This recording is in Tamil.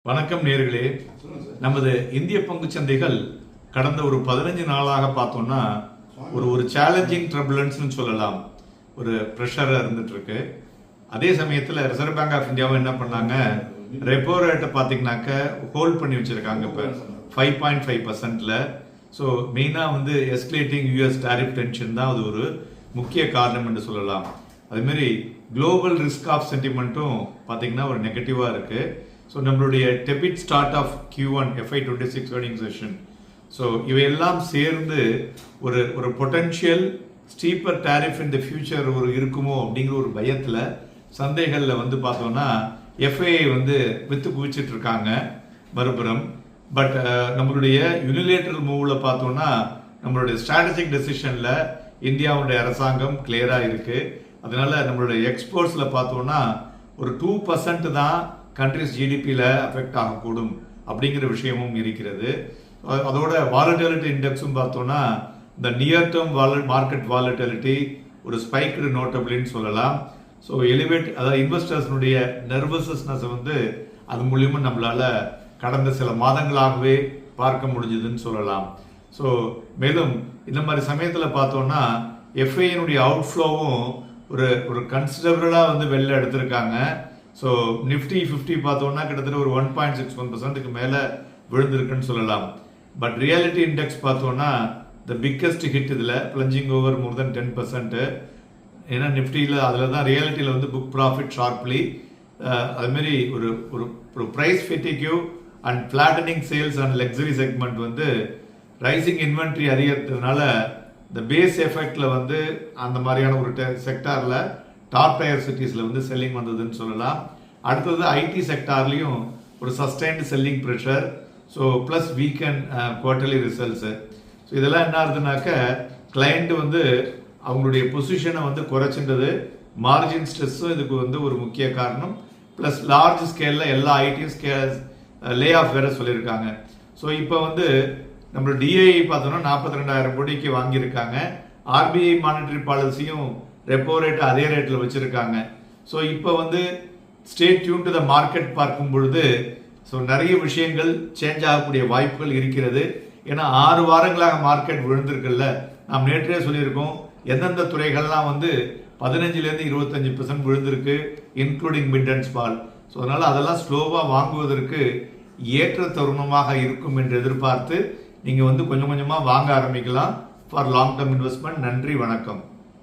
வணக்கம் நேர்களே. நமது இந்திய பங்கு சந்தைகள் கடந்த ஒரு 15 நாளாக பார்த்தோம்னா ஒரு சேலஞ்சிங் ட்ரபுலன்ஸ்னு சொல்லலாம். ஒரு ப்ரெஷர் இருந்துட்டு இருக்கு. அதே சமயத்தில் ரிசர்வ் பேங்க் ஆஃப் இந்தியாவும் என்ன பண்ணாங்க, ரெப்போ ரேட்டை பார்த்தீங்கன்னாக்க ஹோல்ட் பண்ணி வச்சிருக்காங்க இப்போ 5.5%. ஸோ மெயினாக எஸ்கலேட்டிங் யூஎஸ் டாரிஃப் டென்ஷன் தான் அது ஒரு முக்கிய காரணம் என்று சொல்லலாம். அதுமாரி குளோபல் ரிஸ்க் ஆஃப் சென்டிமெண்ட்டும் பார்த்தீங்கன்னா ஒரு நெகட்டிவாக இருக்கு. ஸோ நம்மளுடைய debit start of Q1 FY26 earnings session. So இவையெல்லாம் சேர்ந்து ஒரு potential steeper tariff in the future இருக்குமோ அப்படிங்கிற ஒரு பயத்தில் சந்தைகளில் பார்த்தோம்னா FII வித்து குவிச்சிட்டு இருக்காங்க மறுபுறம். பட் நம்மளுடைய யூனிலேட்டரல் மூவில் பார்த்தோம்னா நம்மளுடைய ஸ்ட்ராட்டஜிக் டெசிஷனில் இந்தியாவுடைய அரசாங்கம் கிளியராக இருக்கு. அதனால நம்மளுடைய எக்ஸ்போர்ட்ஸில் பார்த்தோம்னா ஒரு 2% தான் கண்ட்ரிஸ் ஜிடிபியில் அஃபெக்ட் ஆகக்கூடும் அப்படிங்கிற விஷயமும் இருக்கிறது. அதோட வாலட்டிலிட்டி இண்டெக்ஸும் பார்த்தோம்னா இந்த நியர் டேர்ம் மார்க்கெட் வாலட்டிலிட்டி ஒரு ஸ்பைக்டு நோட்டபிள்னு சொல்லலாம். ஸோ எலிவேட் அதாவது இன்வெஸ்டர்ஸ்னுடைய நர்வஸஸ்னஸ் அது மூலியமாக நம்மளால கடந்த சில மாதங்களாகவே பார்க்க முடிஞ்சதுன்னு சொல்லலாம். ஸோ மேலும் இந்த மாதிரி சமயத்தில் பார்த்தோம்னா எஃப்ஐனுடைய அவுட்ஃப்ளோவும் ஒரு கன்சிடரபிளாக வெளில எடுத்திருக்காங்க. ஸோ நிஃப்டி 50 பார்த்தோம்னா கிட்டத்தட்ட ஒரு 1.61% மேலே விழுந்திருக்குன்னு சொல்லலாம். பட் ரியாலிட்டி இண்டெக்ஸ் பார்த்தோம்னா த பிக்கஸ்ட் ஹிட் இதில் பிளஞ்சிங் ஓவர் மோர் தென் 10%. ஏன்னா நிஃப்டியில் அதில் தான் ரியாலிட்டியில் புக் ப்ராஃபிட் ஷார்ப்லி. அதுமாரி ஒரு price fatigue and flattening sales and luxury segment rising inventory அதிகரித்ததுனால இந்த பேஸ் எஃபெக்டில் அந்த மாதிரியான ஒரு செக்டாரில் டாப் டயர் சிட்டிஸில் செல்லிங் வந்ததுன்னு சொல்லலாம். அடுத்தது ஐடி செக்டார்லேயும் ஒரு sustained selling pressure. So plus weekend quarterly results. So இதெல்லாம் என்ன ஆகுதுனாக்க கிளைண்ட் அவங்களுடைய பொசிஷனை குறைச்சின்றது. மார்ஜின் ஸ்ட்ரெஸ்ஸும் இதுக்கு ஒரு முக்கிய காரணம். ப்ளஸ் லார்ஜ் ஸ்கேலில் எல்லா ஐடியும் லே ஆஃப் வேற சொல்லியிருக்காங்க. ஸோ இப்போ நம்மளோட டிஐ பார்த்தோம்னா 42,000 கோடிக்கு வாங்கியிருக்காங்க. ஆர்பிஐ மானிட்டரி பாலிசியும் ரெப்போ ரேட் அதே ரேட்டில் வச்சிருக்காங்க. ஸோ இப்போ stay tune to the market பார்க்கும் பொழுது ஸோ நிறைய விஷயங்கள் சேஞ்ச் ஆகக்கூடிய வாய்ப்புகள் இருக்கிறது. ஏன்னா 6 வாரங்களாக மார்க்கெட் விழுந்திருக்குல்ல. நாம் நேற்றே சொல்லியிருக்கோம் எந்தெந்த துறைகள்லாம் 15% 25% விழுந்திருக்கு, including mid and small. So அதனால அதெல்லாம் ஸ்லோவாக வாங்குவதற்கு ஏற்ற தருணமாக இருக்கும் என்று எதிர்பார்த்து நீங்கள் கொஞ்சம் கொஞ்சமாக வாங்க ஆரம்பிக்கலாம் ஃபார் லாங் டேர்ம் இன்வெஸ்ட்மெண்ட். நன்றி, வணக்கம்.